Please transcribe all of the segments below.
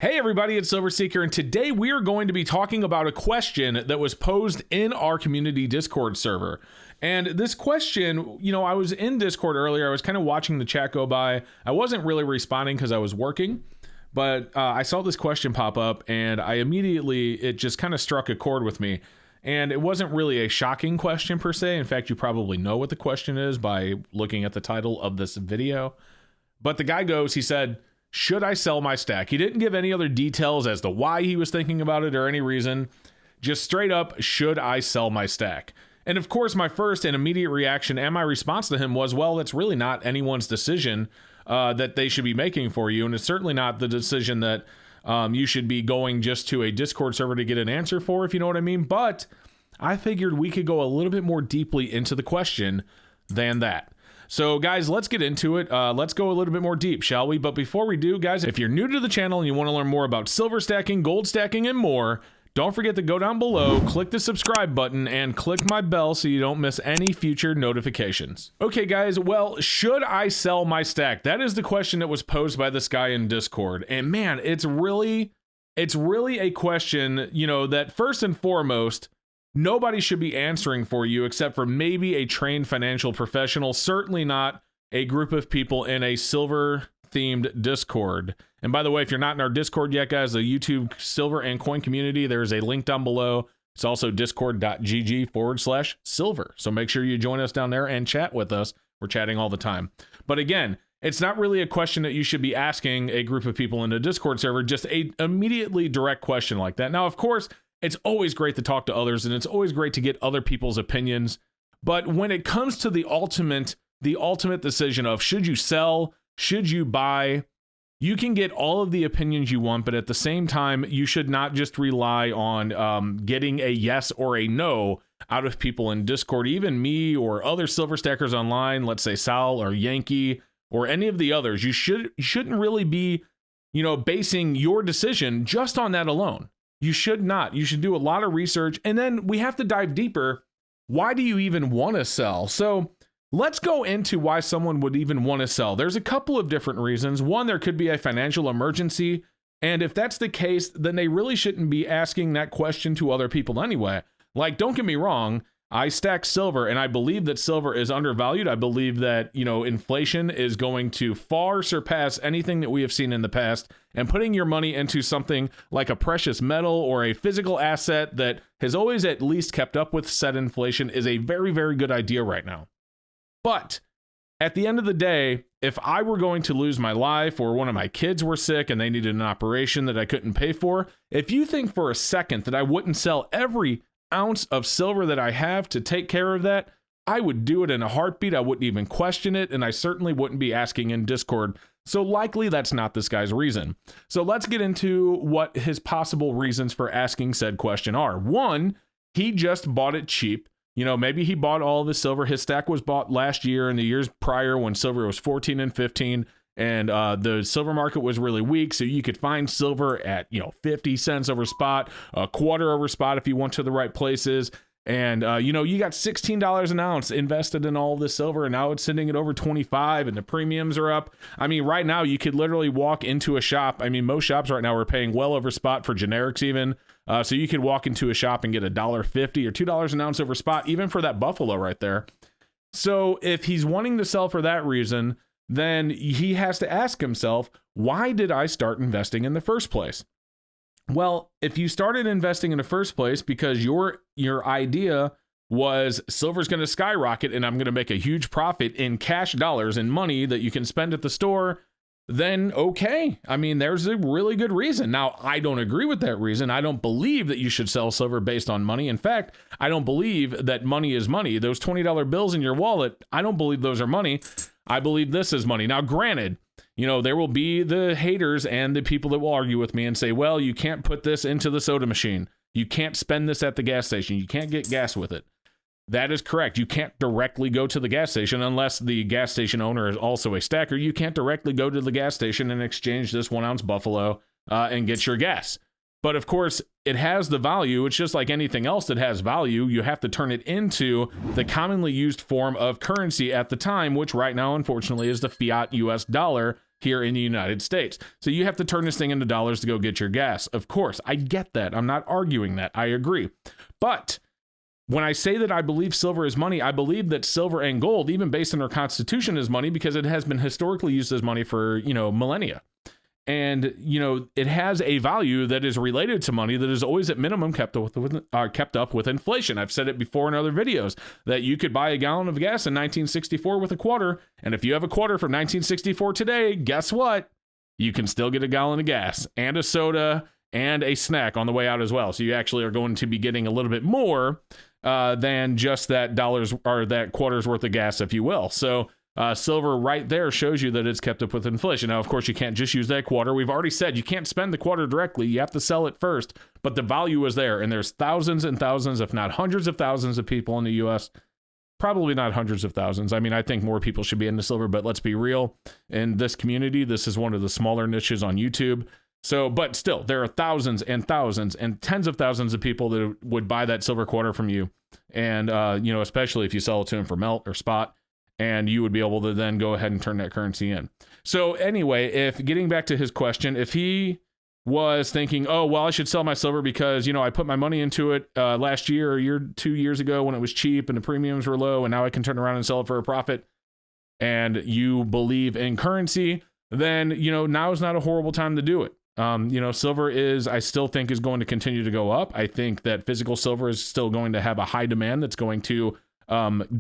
Hey everybody, it's Silver Seeker, and today we are going to be talking about a question that was posed in our community Discord server. And this question, I was in Discord earlier, I was kind of watching the chat go by. I wasn't really responding because I was working, but I saw this question pop up and it just kind of struck a chord with me. And it wasn't really a shocking question per se. In fact, you probably know what the question is by looking at the title of this video. But the guy he said, should I sell my stack? He didn't give any other details as to why he was thinking about it or any reason. Just straight up, should I sell my stack? And of course, my first and immediate reaction and my response to him was, well, that's really not anyone's decision that they should be making for you. And it's certainly not the decision that you should be going just to a Discord server to get an answer for, if you know what I mean. But I figured we could go a little bit more deeply into the question than that. So guys, let's get into it. Let's go a little bit more deep, shall we? But before we do, guys, if you're new to the channel and you want to learn more about silver stacking, gold stacking, and more, don't forget to go down below, click the subscribe button, and click my bell so you don't miss any future notifications. Okay, guys, well, should I sell my stack? That is the question that was posed by this guy in Discord. And man, it's really a question, that first and foremost, nobody should be answering for you except for maybe a trained financial professional, certainly not a group of people in a silver themed Discord. And by the way, if you're not in our Discord yet, guys, the YouTube silver and coin community, there's a link down below. It's also discord.gg/silver. So make sure you join us down there and chat with us. We're chatting all the time. But again, it's not really a question that you should be asking a group of people in a Discord server, just a immediately direct question like that. Now, of course, it's always great to talk to others, and it's always great to get other people's opinions. But when it comes to the ultimate decision of should you sell, should you buy, you can get all of the opinions you want, but at the same time, you should not just rely on getting a yes or a no out of people in Discord, even me or other silver stackers online, let's say Sal or Yankee or any of the others. You shouldn't really be, basing your decision just on that alone. You should not. You should do a lot of research. And then we have to dive deeper. Why do you even want to sell? So let's go into why someone would even want to sell. There's a couple of different reasons. One, there could be a financial emergency. And if that's the case, then they really shouldn't be asking that question to other people anyway. Like, don't get me wrong. I stack silver and I believe that silver is undervalued. I believe that, inflation is going to far surpass anything that we have seen in the past, and putting your money into something like a precious metal or a physical asset that has always at least kept up with said inflation is a very, very good idea right now. But at the end of the day, if I were going to lose my life or one of my kids were sick and they needed an operation that I couldn't pay for, if you think for a second that I wouldn't sell every ounce of silver that I have to take care of that, I would do it in a heartbeat. I wouldn't even question it, and I certainly wouldn't be asking in Discord. So likely that's not this guy's reason. So let's get into what his possible reasons for asking said question are. One, he just bought it cheap. Maybe he bought all of his silver. His stack was bought last year and the years prior when silver was 14 and 15. And the silver market was really weak, so you could find silver at 50 cents over spot, a quarter over spot if you went to the right places. And you got $16 an ounce invested in all this silver, and now it's sitting at over 25, and the premiums are up. I mean, right now you could literally walk into a shop. I mean, most shops right now are paying well over spot for generics even. So you could walk into a shop and get $1.50 or $2 an ounce over spot, even for that Buffalo right there. So if he's wanting to sell for that reason, then he has to ask himself, why did I start investing in the first place? Well, if you started investing in the first place because your idea was silver's going to skyrocket and I'm going to make a huge profit in cash dollars and money that you can spend at the store, then okay. I mean, there's a really good reason. Now, I don't agree with that reason. I don't believe that you should sell silver based on money. In fact, I don't believe that money is money. Those $20 bills in your wallet, I don't believe those are money. I believe this is money. Now, granted, there will be the haters and the people that will argue with me and say, well, you can't put this into the soda machine. You can't spend this at the gas station. You can't get gas with it. That is correct. You can't directly go to the gas station unless the gas station owner is also a stacker. You can't directly go to the gas station and exchange this 1 ounce Buffalo and get your gas. But of course, it has the value. It's just like anything else that has value. You have to turn it into the commonly used form of currency at the time, which right now, unfortunately, is the fiat US dollar. here in the United States. So you have to turn this thing into dollars to go get your gas. Of course, I get that. I'm not arguing that. I agree. But when I say that I believe silver is money, I believe that silver and gold, even based on our Constitution, is money because it has been historically used as money for, millennia. And, it has a value that is related to money that is always at minimum kept up with inflation. I've said it before in other videos that you could buy a gallon of gas in 1964 with a quarter. And if you have a quarter from 1964 today, guess what? You can still get a gallon of gas and a soda and a snack on the way out as well. So you actually are going to be getting a little bit more than just that dollars or that quarter's worth of gas, if you will. So silver right there shows you that it's kept up with inflation. Now, of course, you can't just use that quarter. We've already said you can't spend the quarter directly. You have to sell it first, but the value is there. And there's thousands and thousands, if not hundreds of thousands of people in the U.S., probably not hundreds of thousands. I mean, I think more people should be into silver, but let's be real. In this community, this is one of the smaller niches on YouTube. So, but still, there are thousands and thousands and tens of thousands of people that would buy that silver quarter from you. And, especially if you sell it to them for melt or spot, and you would be able to then go ahead and turn that currency in. So anyway, if getting back to his question, if he was thinking, oh, well, I should sell my silver because, I put my money into it last year or 2 years ago when it was cheap and the premiums were low, and now I can turn around and sell it for a profit, and you believe in currency, then, now is not a horrible time to do it. Silver I still think is going to continue to go up. I think that physical silver is still going to have a high demand that's going to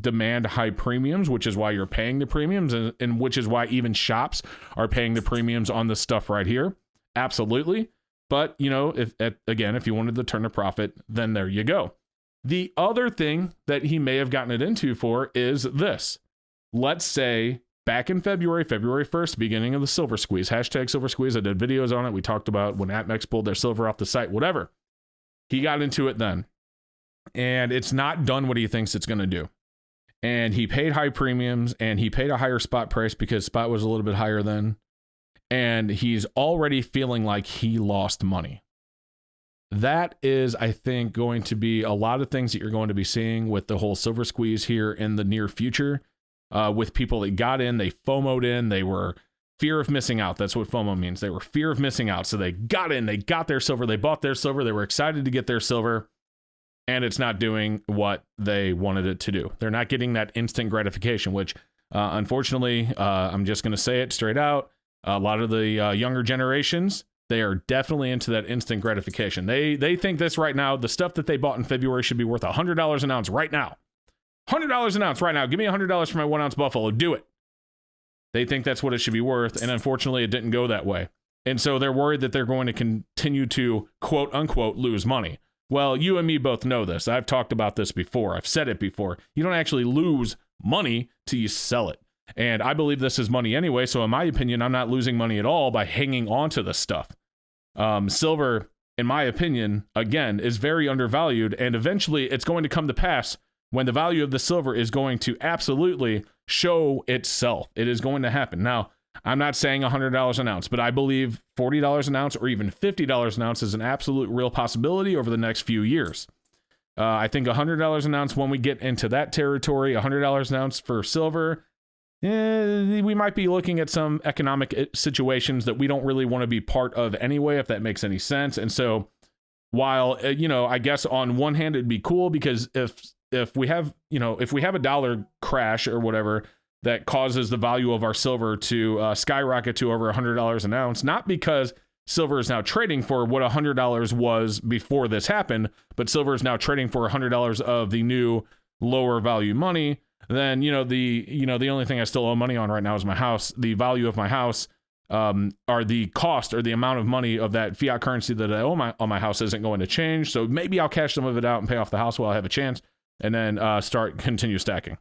demand high premiums, which is why you're paying the premiums, and which is why even shops are paying the premiums on this stuff right here. Absolutely. But, if you wanted to turn a profit, then there you go. The other thing that he may have gotten it into for is this. Let's say back in February 1st, beginning of the silver squeeze, hashtag silver squeeze. I did videos on it. We talked about when APMEX pulled their silver off the site, whatever. He got into it then. And it's not done what he thinks it's going to do. And he paid high premiums and he paid a higher spot price because spot was a little bit higher then. And he's already feeling like he lost money. That is, I think, going to be a lot of things that you're going to be seeing with the whole silver squeeze here in the near future. With people that got in, they FOMO'd in, they were fear of missing out. That's what FOMO means. They were fear of missing out. So they got in, they got their silver, they bought their silver, they were excited to get their silver. And it's not doing what they wanted it to do. They're not getting that instant gratification, which unfortunately, I'm just going to say it straight out. A lot of the younger generations, they are definitely into that instant gratification. They think this right now, the stuff that they bought in February should be worth $100 an ounce right now. $100 an ounce right now. Give me $100 for my 1 ounce Buffalo. Do it. They think that's what it should be worth. And unfortunately, it didn't go that way. And so they're worried that they're going to continue to, quote unquote, lose money. Well, you and me both know this. I've talked about this before. I've said it before. You don't actually lose money till you sell it. And I believe this is money anyway. So in my opinion, I'm not losing money at all by hanging on to this stuff. Silver, in my opinion, again, is very undervalued. And eventually it's going to come to pass when the value of the silver is going to absolutely show itself. It is going to happen. Now, I'm not saying $100 an ounce, but I believe $40 an ounce or even $50 an ounce is an absolute real possibility over the next few years. I think $100 an ounce, when we get into that territory, $100 an ounce for silver, we might be looking at some economic situations that we don't really want to be part of anyway, if that makes any sense. And so while, I guess on one hand, it'd be cool because if we have a dollar crash or whatever, that causes the value of our silver to skyrocket to over $100 an ounce, not because silver is now trading for what $100 was before this happened, but silver is now trading for $100 of the new lower value money. Then, the only thing I still owe money on right now is my house. The value of my house, or the cost or the amount of money of that fiat currency that I owe on my house isn't going to change. So maybe I'll cash some of it out and pay off the house while I have a chance, and then continue stacking.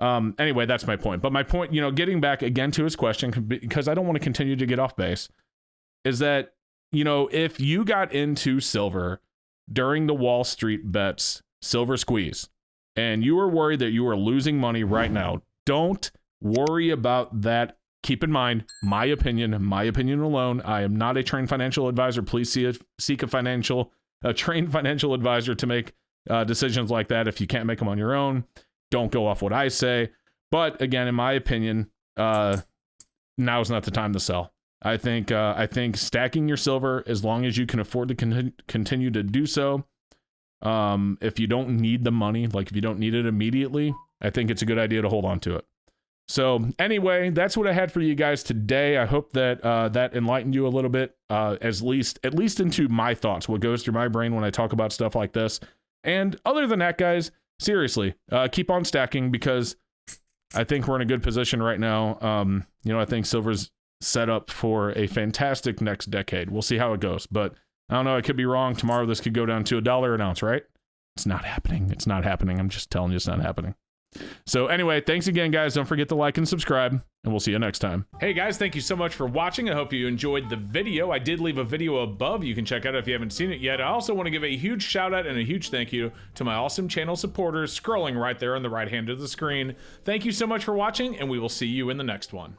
Anyway, that's my point. But my point, getting back again to his question, because I don't want to continue to get off base, is that, if you got into silver during the Wall Street bets silver squeeze, and you were worried that you were losing money right now, don't worry about that. Keep in mind, my opinion alone. I am not a trained financial advisor. Please seek a trained financial advisor to make decisions like that. If you can't make them on your own, don't go off what I say. But again, in my opinion, now's not the time to sell. I think stacking your silver as long as you can afford to continue to do so. If you don't need the money, like if you don't need it immediately, I think it's a good idea to hold on to it. So anyway, that's what I had for you guys today. I hope that that enlightened you a little bit, at least into my thoughts, what goes through my brain when I talk about stuff like this. And other than that, guys, seriously, keep on stacking, because I think we're in a good position right now. You know, I think silver's set up for a fantastic next decade. We'll see how it goes, but I don't know. I could be wrong. Tomorrow this could go down to $1 an ounce, right? It's not happening. It's not happening. I'm just telling you, it's not happening. So anyway, thanks again, guys. Don't forget to like and subscribe, and we'll see you next time. Hey guys, thank you so much for watching. I hope you enjoyed the video. I did leave a video above. You can check out if you haven't seen it yet. I also want to give a huge shout out and a huge thank you to my awesome channel supporters scrolling right there on the right hand of the screen. Thank you so much for watching, and we will see you in the next one.